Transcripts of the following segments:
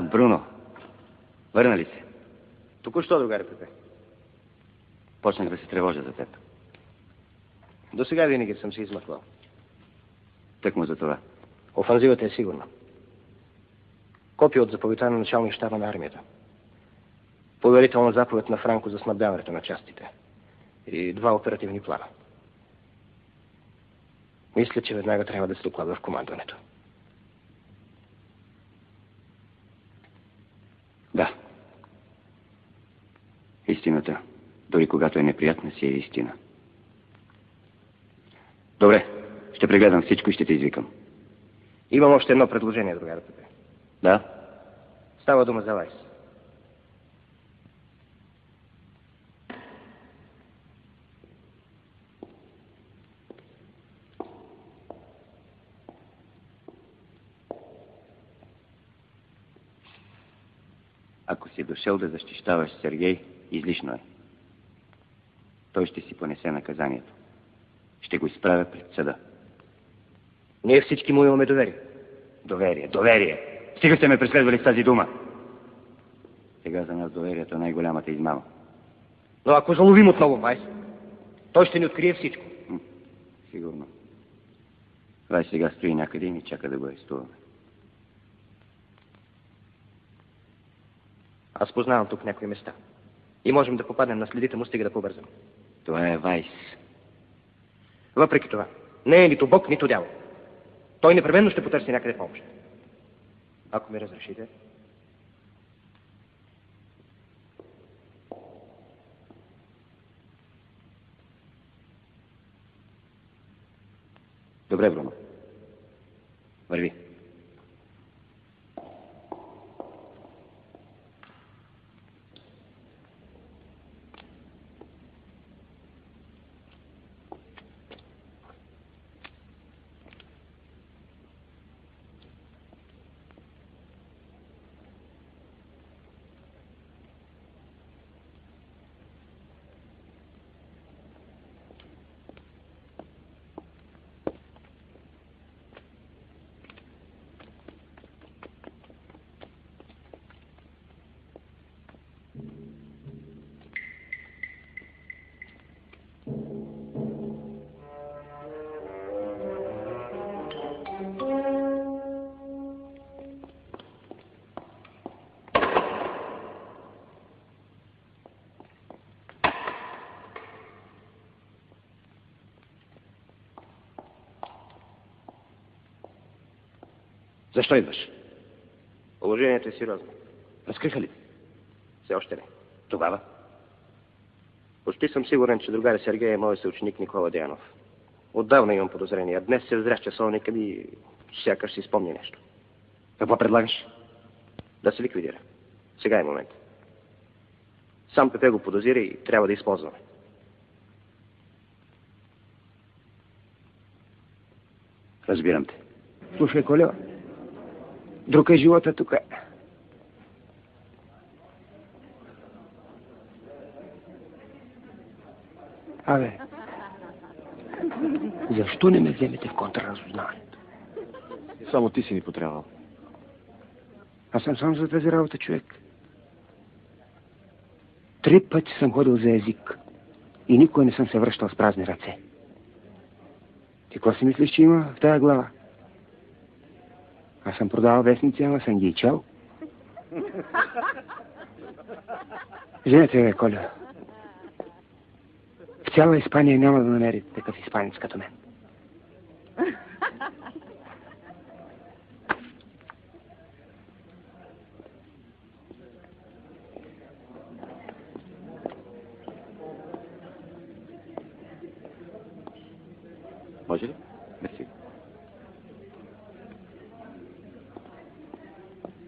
Бруно. Върна ли се? Току-що, другаре Пепе. Почнах да се тревожа за теб. До сега винаги съм се измъквал. Тъкмо за това. Офанзивата е сигурна. Копия от заповедта на началния щаба на армията. Поверителна заповед на Франко за снабдяването на частите. И 2 оперативни плана. Мисля, че веднага трябва да се докладва в командването. Да. Истината, дори когато е неприятна, си е истина. Добре, ще прегледам всичко и ще те извикам. Имам още едно предложение, другаре Пепе. Да? Става дума за Вайс. Ако си дошъл да защищаваш Сергей, излишно е. Той ще си понесе наказанието. Ще го изправя пред съда. Ние всички му имаме доверие. Доверие. Стига сте ме преследвали с тази дума. Сега за нас доверието е най-голямата измама. Но ако заловим отново Вайс, той ще ни открие всичко. Сигурно. Вайс сега стои някъде и ни чака да го арестуваме. Аз познавам тук някои места. И можем да попаднем на следите му, стига да побързам. Това е Вайс. Въпреки това, не е нито Бог, нито дявол. Той непременно ще потърси някъде помощ. Ако ми разрешите. Добре, Бруно. Върви. Защо идваш? Положението е сериозно. Разкриха ли? Все още не. Тогава? Почти съм сигурен, че другаря Сергей е моят съученик Никола Деянов. Отдавна имам подозрение. Днес се взря с часовника ми и сякаш си спомни нещо. Какво предлагаш? Да се ликвидира. Сега е момент. Сам Пепе го подозира и трябва да използваме. Разбирам те. Слушай, Колю, друг е живота тук. Абе, защо не ме вземете в контраразузнаването? Само ти си ни потрябвал. Аз съм сам за тази работа, човек. 3 пъти съм ходил за език и никой не съм се връщал с празни ръце. Ти какво си мислиш, че има в тая глава? Аз съм продавал вестници, ама съм ги и чел. Женете, бе, Коля. В цяла Испания няма да намерите такъв испанец като мен. Може ли? Мерси.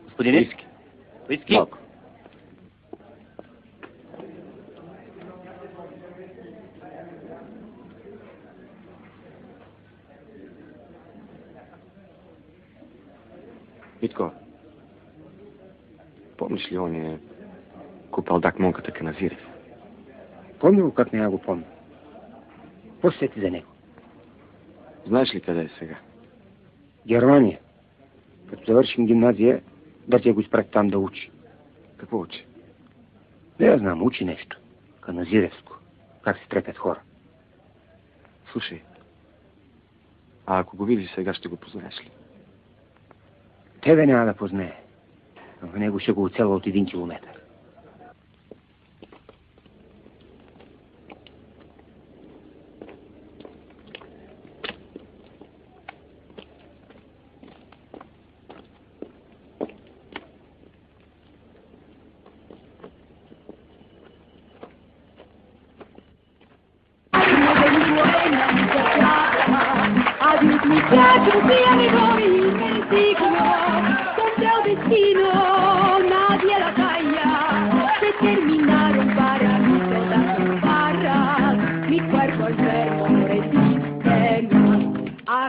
Господин Иски. Иски. Малко. Митко, помниш ли ония купалдак монката Каназирев? Помня го, как не я го помня. Какво сети за него? Знаеш ли къде е сега? Германия. Като завършим гимназия, да те го изпрати там да учи. Какво учи? Не я знам, учи нещо. Каназиревско. Как се трепят хора. Слушай, а ако го видиш сега, ще го познаеш ли? Тебе няма да познае. В него ще го оцелва от 1 километър.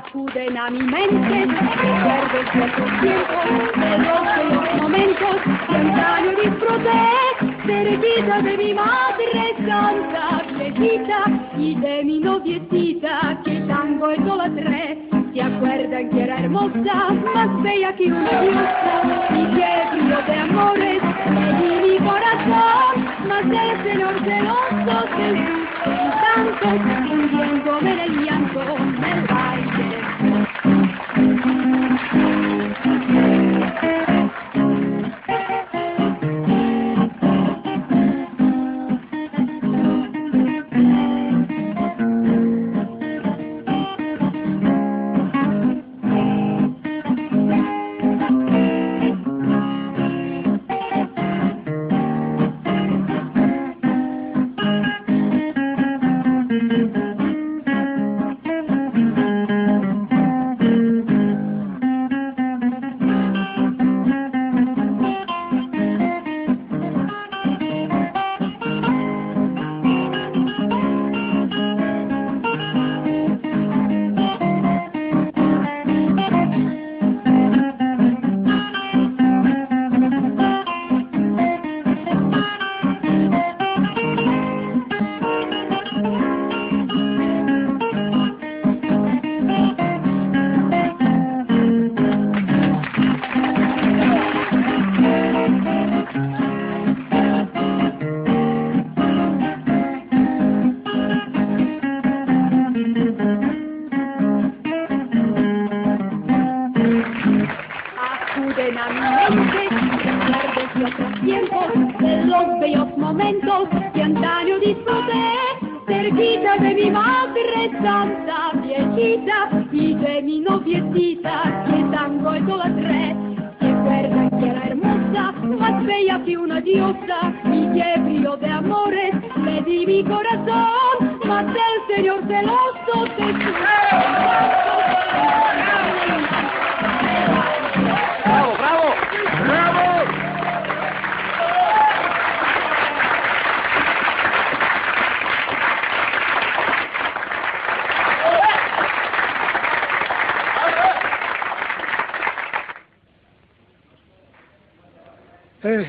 Acuden a mi mente recuerdos de tus tiempos, de los bellos momentos que antaño disfruté, cerquita de mi madre santa, viejita, y de mi noviecita que tango idolatré. ¿Se acuerdan que era hermosa, más bella que una diosa? Y que frío de amores me di mi corazón, mas el Señor celoso se supo en tanto, hundiéndome en el llanto del baile.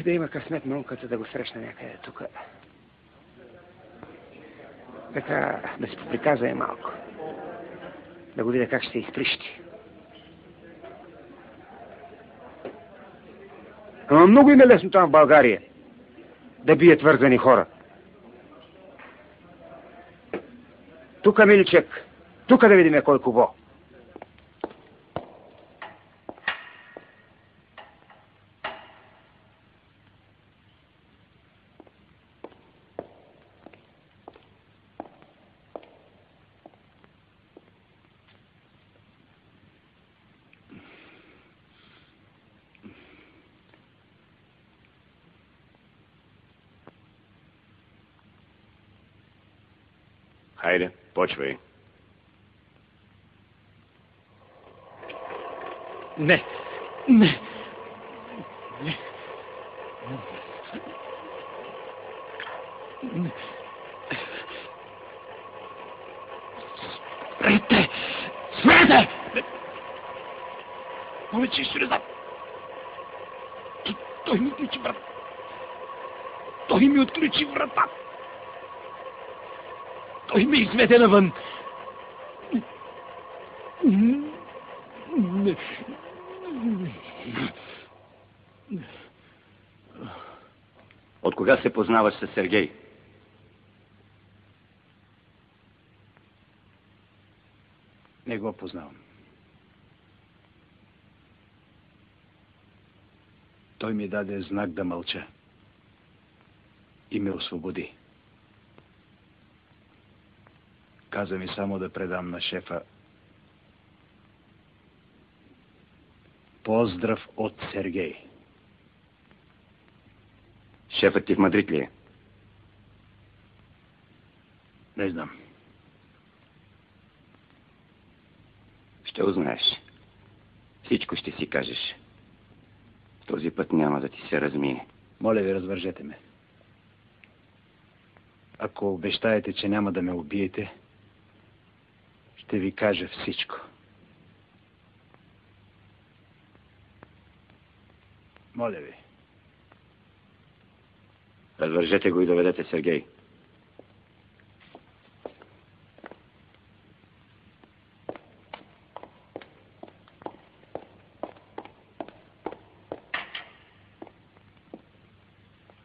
Да има късмет момката да го срещна някъде тук. Така да си поприказва е малко. Да го видя как ще се изприщи. Ама много им е лесно там в България да бият вързани хора. Тук, миличек, тук да видим кой кого. Хайде, почвай. Не, не, не. Спрете! Спрете! Повече ще назад. Той ми отключи врата. Той ми отключи врата. Той ме изведе навън. От кога се познаваш с Сергей? Не го познавам. Той ми даде знак да мълча и ме освободи. Каза ми само да предам на шефа поздрав от Сергей. Шефът ти в Мадрид ли е? Не знам. Ще узнаеш. Всичко ще си кажеш. Този път няма да ти се размине. Моля ви, развържете ме. Ако обещаете, че няма да ме убиете, ще ви кажа всичко. Моля ви. Развържете го и доведете Сергей.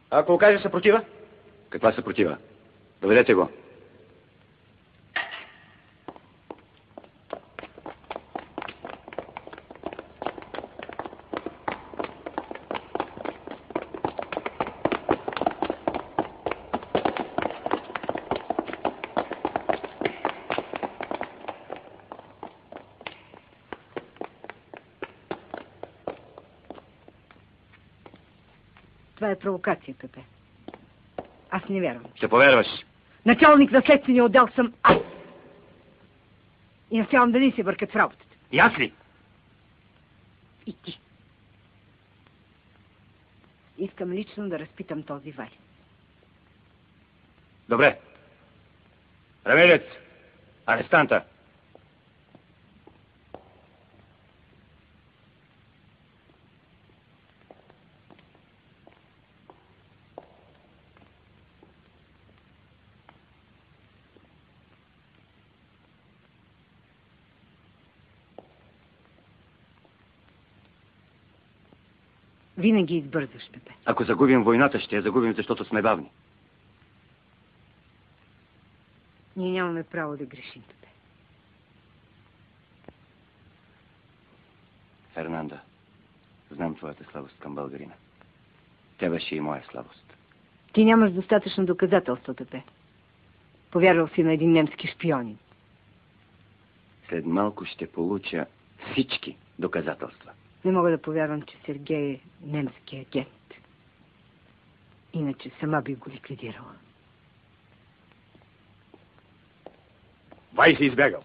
Ако окаже съпротива? Каква съпротива? Доведете го. Това е провокация, Пепе. Аз не вярвам. Ще повярваш. Началник на следствения отдел съм аз. И настоявам да не се бъркат в работата. И аз ли? И ти. Искам лично да разпитам този Вали. Добре. Рамелец. Арестанта. Винаги избързваш, Пепе. Ако загубим войната, ще я загубим, защото сме бавни. Ние нямаме право да грешим, Пепе. Фернанда, знам твоята слабост към българина. Тя беше и моя слабост. Ти нямаш достатъчно доказателства, Пепе. Повярвал си на един немски шпионин. След малко ще получа всички доказателства. Не мога да повярвам, че Сергей е немски агент. Иначе сама би го ликвидирала. Вай си избягал.